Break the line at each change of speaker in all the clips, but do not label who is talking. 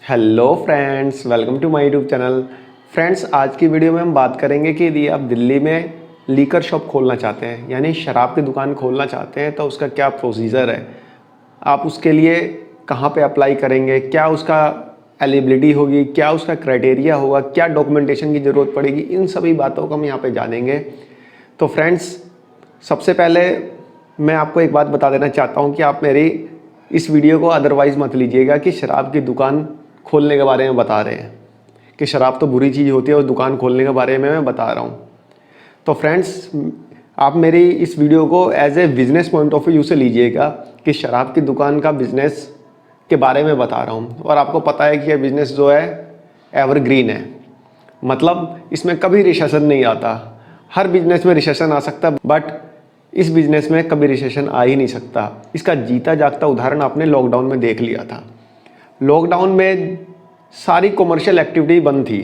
Hello friends, welcome to my YouTube channel. Friends, आज की video में हम बात करेंगे कि यदि आप दिल्ली में लीकर शॉप खोलना चाहते हैं, यानी शराब की दुकान खोलना चाहते हैं, तो उसका क्या प्रोसीजर है, आप उसके लिए कहाँ पे अप्लाई करेंगे, क्या उसका एलिजिबिलिटी होगी, क्या उसका क्राइटेरिया होगा, क्या डॉक्यूमेंटेशन की ज़रूरत पड़ेगी, इन सभी बातों को हम यहाँ पे जानेंगे। तो फ्रेंड्स, सबसे पहले मैं आपको एक बात बता देना चाहता हूँ कि आप मेरी इस वीडियो को अदरवाइज़ मत लीजिएगा कि शराब की दुकान खोलने के बारे में बता रहे हैं, कि शराब तो बुरी चीज़ होती है और दुकान खोलने के बारे में मैं बता रहा हूँ। तो फ्रेंड्स, आप मेरी इस वीडियो को as a business point of view से लीजिएगा कि शराब की दुकान का बिज़नेस के बारे में बता रहा हूँ। और आपको पता है कि यह बिज़नेस जो है एवरग्रीन है, मतलब इसमें कभी रिसेशन नहीं आता। हर बिजनेस में रिसेशन आ सकता है, बट इस बिज़नेस में कभी रिसेशन आ ही नहीं सकता। इसका जीता जागता उदाहरण आपने लॉकडाउन में देख लिया था। लॉकडाउन में सारी कॉमर्शियल एक्टिविटी बंद थी,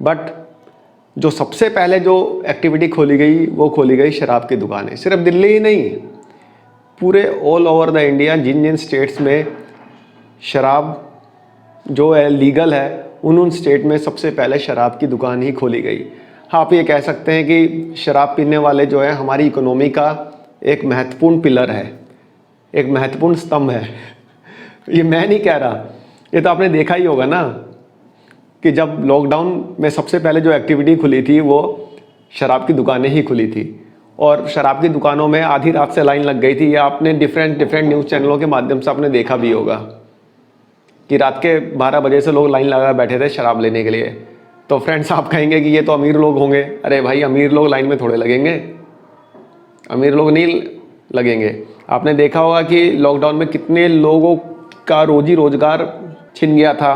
बट जो सबसे पहले जो एक्टिविटी खोली गई वो खोली गई शराब की दुकानें। सिर्फ दिल्ली ही नहीं, पूरे ऑल ओवर द इंडिया जिन जिन स्टेट्स में शराब जो है लीगल है, उन स्टेट में सबसे पहले शराब की दुकान ही खोली गई। हाँ, आप ये कह सकते हैं कि शराब पीने वाले जो है हमारी इकोनॉमी का एक महत्वपूर्ण पिलर है, एक महत्वपूर्ण स्तंभ है। ये मैं नहीं कह रहा, ये तो आपने देखा ही होगा ना कि जब लॉकडाउन में सबसे पहले जो एक्टिविटी खुली थी वो शराब की दुकानें ही खुली थी। और शराब की दुकानों में आधी रात से लाइन लग गई थी। ये आपने डिफरेंट न्यूज़ चैनलों के माध्यम से आपने देखा भी होगा कि रात के 12 बजे से लोग लाइन लगा बैठे थे शराब लेने के लिए। तो फ्रेंड्स, आप कहेंगे कि ये तो अमीर लोग होंगे। अरे भाई, अमीर लोग लाइन में थोड़े लगेंगे, अमीर लोग नहीं लगेंगे। आपने देखा होगा कि लॉकडाउन में कितने लोगों का रोजी रोजगार छिन गया था,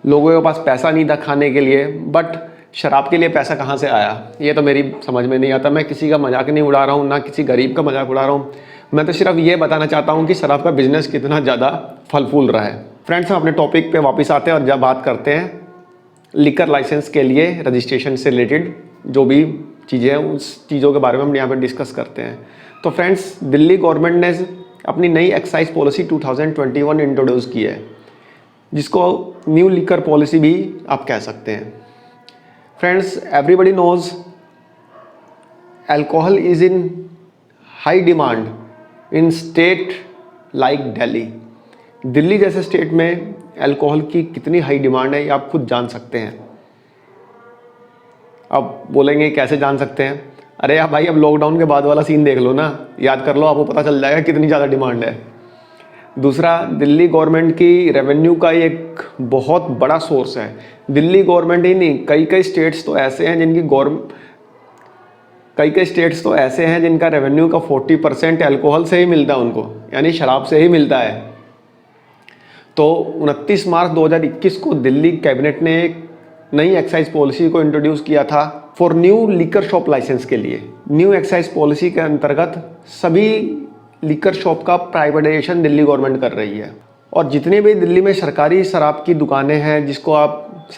लोगों के पास पैसा नहीं था खाने के लिए, बट शराब के लिए पैसा कहाँ से आया, ये तो मेरी समझ में नहीं आता। मैं किसी का मजाक नहीं उड़ा रहा हूँ, ना किसी गरीब का मजाक उड़ा रहा हूँ। मैं तो सिर्फ ये बताना चाहता हूँ कि शराब का बिजनेस कितना ज़्यादा फल फूल रहा है। फ्रेंड्स, हम अपने टॉपिक पे वापस आते हैं और जब बात करते हैं लिकर लाइसेंस के लिए रजिस्ट्रेशन से रिलेटेड जो भी चीज़ें हैं, उस चीज़ों के बारे में हम यहाँ पर डिस्कस करते हैं। तो फ्रेंड्स, दिल्ली गवर्नमेंट ने अपनी नई एक्साइज पॉलिसी 2021 इंट्रोड्यूस की है, जिसको न्यू लिकर पॉलिसी भी आप कह सकते हैं। Friends, everybody knows alcohol is in high demand in state like Delhi. Delhi जैसे स्टेट में अल्कोहल की कितनी हाई डिमांड है, ये आप खुद जान सकते हैं। अब बोलेंगे कैसे जान सकते हैं? अरे यार भाई, अब लॉकडाउन के बाद वाला सीन देख लो ना, याद कर लो, आपको पता चल जाएगा कितनी ज़्यादा डिमांड है। दूसरा, दिल्ली गवर्नमेंट की रेवेन्यू का एक बहुत बड़ा सोर्स है। दिल्ली गवर्नमेंट ही नहीं, कई स्टेट्स तो ऐसे हैं जिनका रेवेन्यू का 40% अल्कोहल से ही मिलता है उनको, यानी शराब से ही मिलता है। तो 29 मार्च 2021 को दिल्ली कैबिनेट ने एक नई एक्साइज पॉलिसी को इंट्रोड्यूस किया था for new liquor shop license के लिए। न्यू एक्साइज पॉलिसी के अंतर्गत सभी लिकर शॉप का प्राइवेटाइजेशन दिल्ली गवर्नमेंट कर रही है। और जितने भी दिल्ली में सरकारी शराब की दुकानें हैं, जिसको आप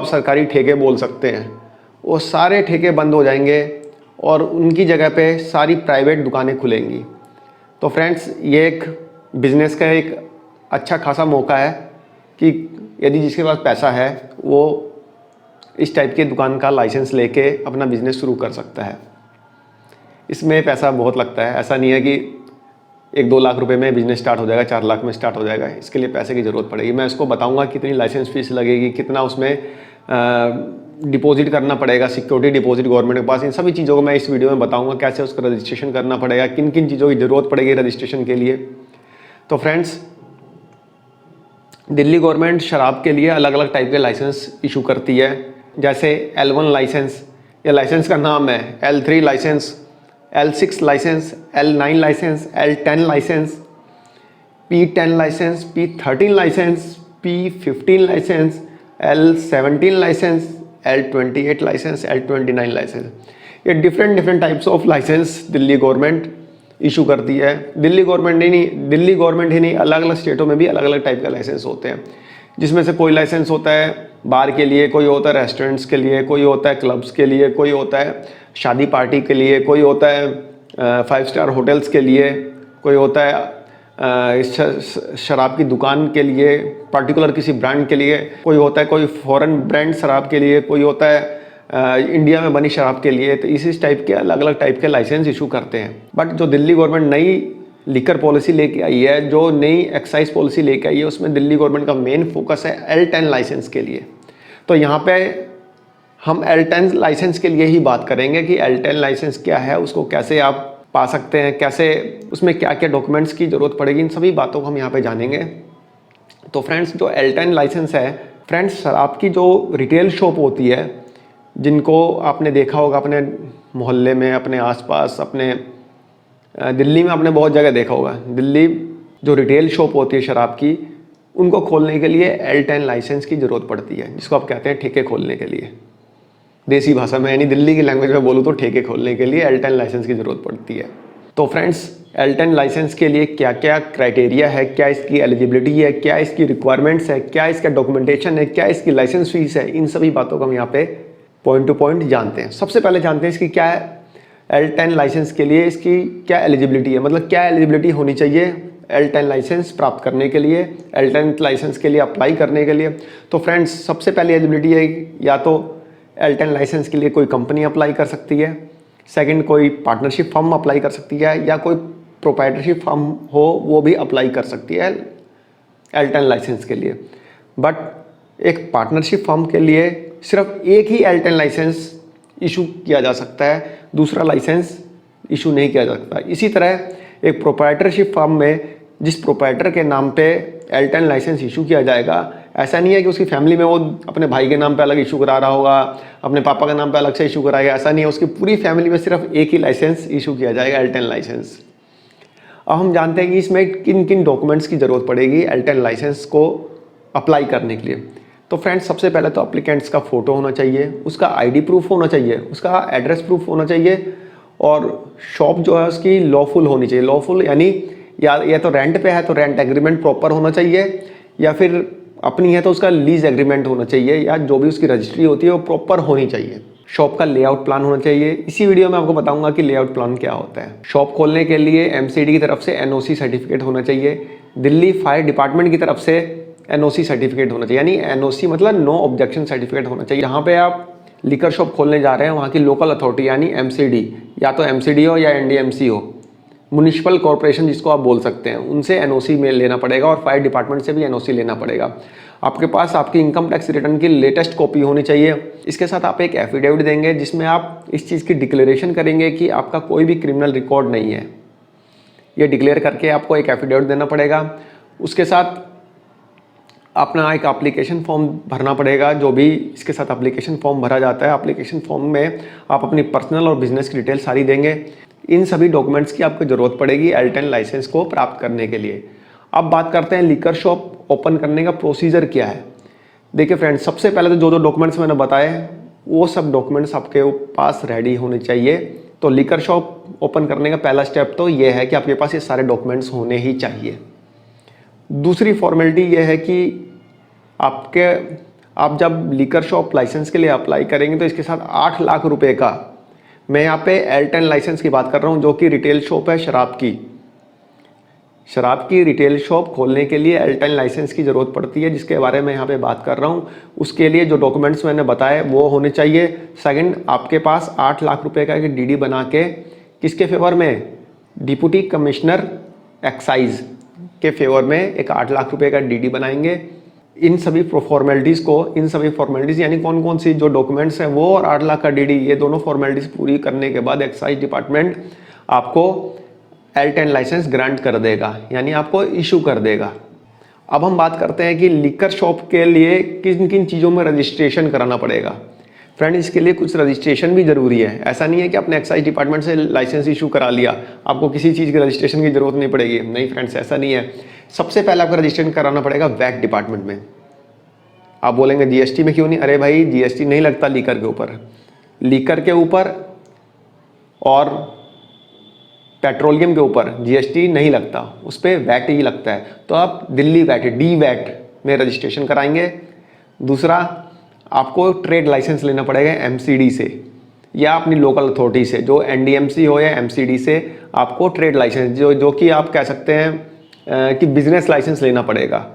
सरकारी ठेके बोल सकते हैं, वो सारे ठेके बंद हो जाएंगे और उनकी जगह पे सारी प्राइवेट दुकानें खुलेंगी। तो फ्रेंड्स, ये एक बिज़नेस का एक अच्छा खासा मौका है कि यदि जिसके पास पैसा है वो इस टाइप की दुकान का लाइसेंस लेके अपना बिज़नेस शुरू कर सकता है। इसमें पैसा बहुत लगता है, ऐसा नहीं है कि 1-2 लाख रुपए में बिज़नेस स्टार्ट हो जाएगा, 4 लाख में स्टार्ट हो जाएगा। इसके लिए पैसे की ज़रूरत पड़ेगी। मैं इसको बताऊंगा कितनी लाइसेंस फीस लगेगी, कितना उसमें डिपॉजिट करना पड़ेगा, सिक्योरिटी डिपॉजिट गवर्नमेंट के पास। इन सभी चीज़ों को मैं इस वीडियो में बताऊंगा, कैसे उसका रजिस्ट्रेशन करना पड़ेगा, किन किन चीज़ों की ज़रूरत पड़ेगी रजिस्ट्रेशन के लिए। तो फ्रेंड्स, दिल्ली गवर्नमेंट शराब के लिए अलग अलग टाइप के लाइसेंस इशू करती है। जैसे L1 लाइसेंस, ये लाइसेंस का नाम है। L3 licence, L6 licence, L9 licence, L10 licence, P10 licence, P13 licence, P15 licence, L17 licence, L28 licence, L29 licence. ये different types of licence Delhi government issue करती है। दिल्ली गवर्नमेंट ही नहीं, अलग अलग स्टेटों में भी अलग अलग टाइप का लाइसेंस होते हैं, जिसमें से कोई लाइसेंस होता है बार के लिए, कोई होता है रेस्टोरेंट्स के लिए, कोई होता है क्लब्स के लिए, कोई होता है शादी पार्टी के लिए, कोई होता है 5 स्टार होटल्स के लिए, कोई होता है इस शराब की दुकान के लिए, पर्टिकुलर किसी ब्रांड के लिए, कोई होता है कोई फॉरेन ब्रांड शराब के लिए, कोई होता है इंडिया में बनी शराब के लिए। तो इस टाइप के अलग अलग टाइप के लाइसेंस इशू करते हैं। बट जो दिल्ली गवर्नमेंट नई लीकर पॉलिसी लेके आई है, जो नई एक्साइज पॉलिसी लेके आई है, उसमें दिल्ली गवर्नमेंट का मेन फोकस है L10 लाइसेंस के लिए। तो यहाँ पे हम L10 लाइसेंस के लिए ही बात करेंगे कि L10 लाइसेंस क्या है, उसको कैसे आप पा सकते हैं, कैसे उसमें क्या क्या डॉक्यूमेंट्स की ज़रूरत पड़ेगी, इन सभी बातों को हम यहाँ पे जानेंगे। तो फ्रेंड्स, जो L10 लाइसेंस है, फ्रेंड्स शराब की जो रिटेल शॉप होती है, जिनको आपने देखा होगा अपने मोहल्ले में, अपने आसपास, अपने दिल्ली में आपने बहुत जगह देखा होगा, दिल्ली जो रिटेल शॉप होती है शराब की, उनको खोलने के लिए L10 लाइसेंस की ज़रूरत पड़ती है, जिसको आप कहते हैं ठेके खोलने के लिए। देसी भाषा में यानी दिल्ली की लैंग्वेज में बोलूँ तो ठेके खोलने के लिए L10 लाइसेंस की ज़रूरत पड़ती है। तो फ्रेंड्स, L10 लाइसेंस के लिए क्या क्या क्राइटेरिया है, क्या इसकी एलिजिबिलिटी है, क्या इसकी रिक्वायरमेंट्स है, क्या इसका डॉक्यूमेंटेशन है, क्या इसकी लाइसेंस फीस है, इन सभी बातों को हम यहाँ पे पॉइंट टू पॉइंट जानते हैं। सबसे पहले जानते हैं इसकी क्या है, L10 लाइसेंस के लिए इसकी क्या एलिजिबिलिटी है, मतलब क्या एलिजिबिलिटी होनी चाहिए L10 लाइसेंस प्राप्त करने के लिए, L10 लाइसेंस के लिए अप्लाई करने के लिए। तो फ्रेंड्स, सबसे पहले एलिजिबिलिटी है, या तो L10 लाइसेंस के लिए कोई कंपनी अप्लाई कर सकती है, सेकंड कोई पार्टनरशिप फर्म अप्लाई कर सकती है, या कोई प्रोप्राइटरशिप फर्म हो वो भी अप्लाई कर सकती है L10 लाइसेंस के लिए। बट एक पार्टनरशिप फर्म के लिए सिर्फ एक ही L10 लाइसेंस इशू किया जा सकता है, दूसरा लाइसेंस इशू नहीं किया जा सकता। इसी तरह एक प्रोप्राइटरशिप फर्म में जिस प्रोप्राइटर के नाम पे L10 लाइसेंस इशू किया जाएगा, ऐसा नहीं है कि उसकी फैमिली में वो अपने भाई के नाम पे अलग इशू करा रहा होगा, अपने पापा के नाम पे अलग से इशू कराएगा, ऐसा नहीं है। उसकी पूरी फैमिली में सिर्फ एक ही लाइसेंस इशू किया जाएगा, L10 लाइसेंस। अब हम जानते हैं कि इसमें किन किन डॉक्यूमेंट्स की ज़रूरत पड़ेगी L10 लाइसेंस को अप्लाई करने के लिए। तो फ्रेंड्स, सबसे पहले तो अप्लीकेंट्स का फ़ोटो होना चाहिए, उसका ID प्रूफ होना चाहिए, उसका एड्रेस प्रूफ होना चाहिए, और शॉप जो है उसकी लॉफुल होनी चाहिए। लॉफुल यानी या तो रेंट पे है तो रेंट एग्रीमेंट प्रॉपर होना चाहिए, या फिर अपनी है तो उसका लीज एग्रीमेंट होना चाहिए, या जो भी उसकी रजिस्ट्री होती है वो प्रॉपर होनी चाहिए। शॉप का लेआउट प्लान होना चाहिए। इसी वीडियो में आपको बताऊंगा कि लेआउट प्लान क्या होता है। शॉप खोलने के लिए MCD की तरफ से NOC सर्टिफिकेट होना चाहिए, दिल्ली फायर डिपार्टमेंट की तरफ से NOC सर्टिफिकेट होना चाहिए, यानी NOC मतलब नो ऑब्जेक्शन सर्टिफिकेट होना चाहिए। जहाँ पे आप लिकर शॉप खोलने जा रहे हैं वहाँ की लोकल अथॉरिटी यानी MCD, या तो MCD हो या NDMC हो, म्युनिसिपल कॉर्पोरेशन जिसको आप बोल सकते हैं, उनसे NOC में लेना पड़ेगा, और फायर डिपार्टमेंट से भी NOC लेना पड़ेगा। आपके पास आपकी इनकम टैक्स रिटर्न की लेटेस्ट कॉपी होनी चाहिए। इसके साथ आप एक एफिडेविट देंगे जिसमें आप इस चीज़ की डिक्लेरेशन करेंगे कि आपका कोई भी क्रिमिनल रिकॉर्ड नहीं है। ये डिक्लेयर करके आपको एक एफिडेविट देना पड़ेगा। उसके साथ अपना एक एप्लीकेशन फॉर्म भरना पड़ेगा, जो भी इसके साथ एप्लीकेशन फॉर्म भरा जाता है। एप्लीकेशन फॉर्म में आप अपनी पर्सनल और बिजनेस की डिटेल सारी देंगे। इन सभी डॉक्यूमेंट्स की आपको ज़रूरत पड़ेगी L10 लाइसेंस को प्राप्त करने के लिए। अब बात करते हैं लिकर शॉप ओपन करने का प्रोसीजर क्या है। देखिए फ्रेंड्स, सबसे पहले तो जो डॉक्यूमेंट्स मैंने बताए वो सब डॉक्यूमेंट्स आपके पास रेडी होने चाहिए। तो लिकर शॉप ओपन करने का पहला स्टेप तो ये है कि आपके पास ये सारे डॉक्यूमेंट्स होने ही चाहिए। दूसरी फॉर्मेलिटी ये है कि आप जब लिकर शॉप लाइसेंस के लिए अप्लाई करेंगे तो इसके साथ 8 लाख रुपए का, मैं यहाँ पे L10 लाइसेंस की बात कर रहा हूँ, जो कि रिटेल शॉप है शराब की रिटेल शॉप खोलने के लिए L10 लाइसेंस की ज़रूरत पड़ती है, जिसके बारे में यहाँ पे बात कर रहा हूँ। उसके लिए जो डॉक्यूमेंट्स मैंने बताए वो होने चाहिए। सेकंड, आपके पास 8 लाख रुपए का एक DD बना के किसके फेवर में, डिप्टी कमिश्नर एक्साइज के फेवर में एक 8 लाख रुपए का DD बनाएंगे। इन सभी फॉर्मेलिटीज़ यानी कौन कौन सी जो डॉक्यूमेंट्स हैं वो और 8 लाख का DD, ये दोनों फॉर्मेलिटीज़ पूरी करने के बाद एक्साइज डिपार्टमेंट आपको L10 लाइसेंस ग्रांट कर देगा, यानी आपको इशू कर देगा। अब हम बात करते हैं कि लिकर शॉप के लिए किन किन चीज़ों में रजिस्ट्रेशन कराना पड़ेगा। फ्रेंड, इसके लिए कुछ रजिस्ट्रेशन भी ज़रूरी है। ऐसा नहीं है कि आपने एक्साइज डिपार्टमेंट से लाइसेंस इशू करा लिया, आपको किसी चीज़ की रजिस्ट्रेशन की ज़रूरत नहीं पड़ेगी। नहीं फ्रेंड्स, ऐसा नहीं है। सबसे पहले आपको रजिस्ट्रेशन कराना पड़ेगा वैट डिपार्टमेंट में। आप बोलेंगे GST में क्यों नहीं? अरे भाई, GST नहीं लगता लिकर के ऊपर। लिकर के ऊपर और पेट्रोलियम के ऊपर GST नहीं लगता, उस पर वैट ही लगता है। तो आप दिल्ली वैट DVAT में रजिस्ट्रेशन कराएंगे। दूसरा, आपको ट्रेड लाइसेंस लेना पड़ेगा MCD से या अपनी लोकल अथॉरिटी से, जो NDMC हो या MCD से आपको ट्रेड लाइसेंस जो कि आप कह सकते हैं कि बिजनेस लाइसेंस लेना पड़ेगा।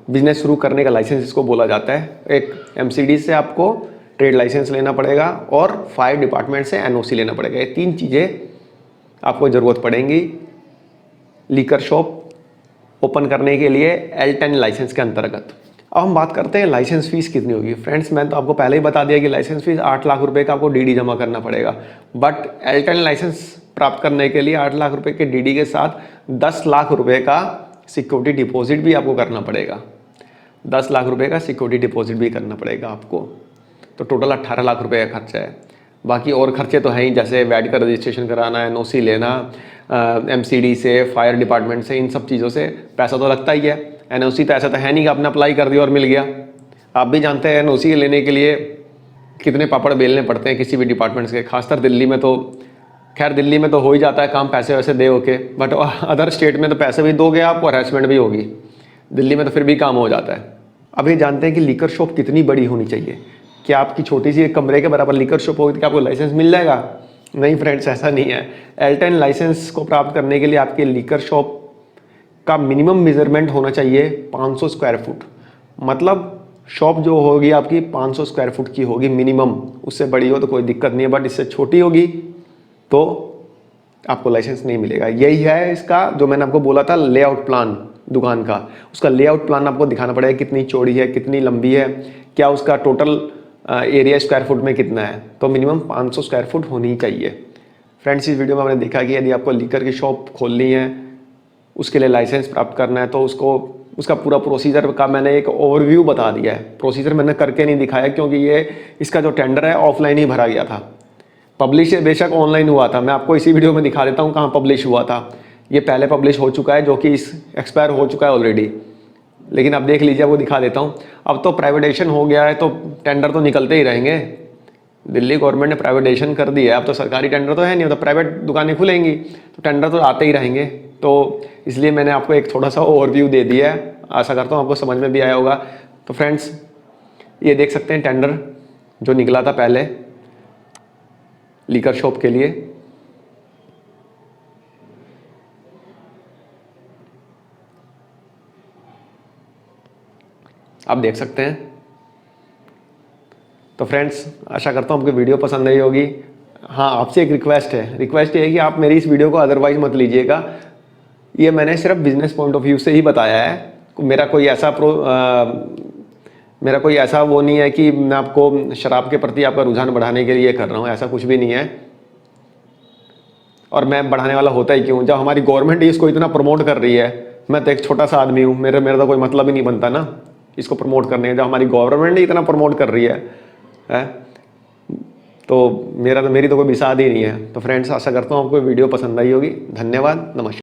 बिजनेस शुरू करने का लाइसेंस इसको बोला जाता है। एक एमसीडी से आपको ट्रेड लाइसेंस लेना पड़ेगा और फायर डिपार्टमेंट से एनओसी लेना पड़ेगा। ये 3 चीज़ें आपको ज़रूरत पड़ेंगी लीकर शॉप ओपन करने के लिए L10 लाइसेंस के अंतर्गत। अब हम बात करते हैं लाइसेंस फ़ीस कितनी होगी। फ्रेंड्स, मैं तो आपको पहले ही बता दिया कि लाइसेंस फ़ीस 8 लाख रुपए का आपको डीडी जमा करना पड़ेगा। बट L10 लाइसेंस प्राप्त करने के लिए 8 लाख रुपए के डीडी के साथ 10 लाख रुपए का सिक्योरिटी डिपॉजिट भी आपको करना पड़ेगा। 10 लाख रुपए का सिक्योरिटी डिपॉजिट भी करना पड़ेगा आपको। तो टोटल 18 लाख रुपए का खर्चा है। बाकी और खर्चे तो हैं ही, जैसे वैट का रजिस्ट्रेशन कराना, एनओसी लेना, एमसीडी से, फायर डिपार्टमेंट से, इन सब चीज़ों से पैसा तो लगता ही है। एनओसी तो ऐसा तो है नहीं कि आपने अप्लाई कर दिया और मिल गया। आप भी जानते हैं एनओसी लेने के लिए कितने पापड़ बेलने पड़ते हैं किसी भी डिपार्टमेंट्स के। खासकर दिल्ली में तो, खैर दिल्ली में तो हो ही जाता है काम पैसे वैसे दे होके, बट अदर स्टेट में तो पैसे भी दोगे आप और हैरेसमेंट भी होगी। दिल्ली में तो फिर भी काम हो जाता है। अब ये जानते हैं कि लीकर शॉप कितनी बड़ी होनी चाहिए। क्या आपकी छोटी सी एक कमरे के बराबर लीकर शॉप होगी तो क्या आपको लाइसेंस मिल जाएगा? नहीं फ्रेंड्स, ऐसा नहीं है। L10 लाइसेंस को प्राप्त करने के लिए आपके लीकर शॉप का मिनिमम मेजरमेंट होना चाहिए 500 स्क्वायर फुट। मतलब शॉप जो होगी आपकी 500 स्क्वायर फुट की होगी मिनिमम। उससे बड़ी हो तो कोई दिक्कत नहीं है, बट इससे छोटी होगी तो आपको लाइसेंस नहीं मिलेगा। यही है इसका जो मैंने आपको बोला था लेआउट प्लान दुकान का। उसका लेआउट प्लान आपको दिखाना पड़ेगा, कितनी चौड़ी है, कितनी लंबी है, क्या उसका टोटल एरिया स्क्वायर फुट में कितना है। तो मिनिमम 500 स्क्वायर फुट होनी चाहिए। फ्रेंड्स, इस वीडियो में हमने देखा कि यदि आपको लीकर की शॉप खोलनी है, उसके लिए लाइसेंस प्राप्त करना है, तो उसका पूरा प्रोसीजर का मैंने एक ओवरव्यू बता दिया है। प्रोसीजर मैंने करके नहीं दिखाया क्योंकि ये इसका जो टेंडर है ऑफलाइन ही भरा गया था। पब्लिश बेशक ऑनलाइन हुआ था, मैं आपको इसी वीडियो में दिखा देता हूँ कहाँ पब्लिश हुआ था। ये पहले पब्लिश हो चुका है, जो कि एक्सपायर हो चुका है ऑलरेडी, लेकिन अब देख लीजिए, वो दिखा देता हूँ। अब तो प्राइवेटाइजेशन हो गया है तो टेंडर तो निकलते ही रहेंगे। दिल्ली गवर्नमेंट ने प्राइवेटाइजेशन कर दिया है, अब तो सरकारी टेंडर तो है नहीं, तो प्राइवेट दुकानें खुलेंगी तो टेंडर तो आते ही रहेंगे। तो इसलिए मैंने आपको एक थोड़ा सा ओवरव्यू दे दिया है। आशा करता हूँ आपको समझ में भी आया होगा। तो फ्रेंड्स, ये देख सकते हैं टेंडर जो निकला था पहले लीकर शॉप के लिए। आप देख सकते हैं। तो फ्रेंड्स, आशा करता हूँ आपको वीडियो पसंद आई होगी। हाँ, आपसे एक रिक्वेस्ट ये है कि आप मेरी इस वीडियो को अदरवाइज मत लीजिएगा। ये मैंने सिर्फ बिजनेस पॉइंट ऑफ व्यू से ही बताया है। मेरा कोई ऐसा वो नहीं है कि मैं आपको शराब के प्रति आपका रुझान बढ़ाने के लिए कर रहा हूँ, ऐसा कुछ भी नहीं है। और मैं बढ़ाने वाला होता ही क्यों, जब हमारी गवर्नमेंट इसको इतना प्रमोट कर रही है। मैं तो एक छोटा सा आदमी हूँ, मेरा तो कोई मतलब ही नहीं बनता ना इसको प्रमोट करने का। जब हमारी गवर्नमेंट ही इतना प्रमोट कर रही है तो मेरी तो कोई बिसात ही नहीं है। तो फ्रेंड्स, आशा करता हूँ आपको वीडियो पसंद आई होगी। धन्यवाद, नमस्कार।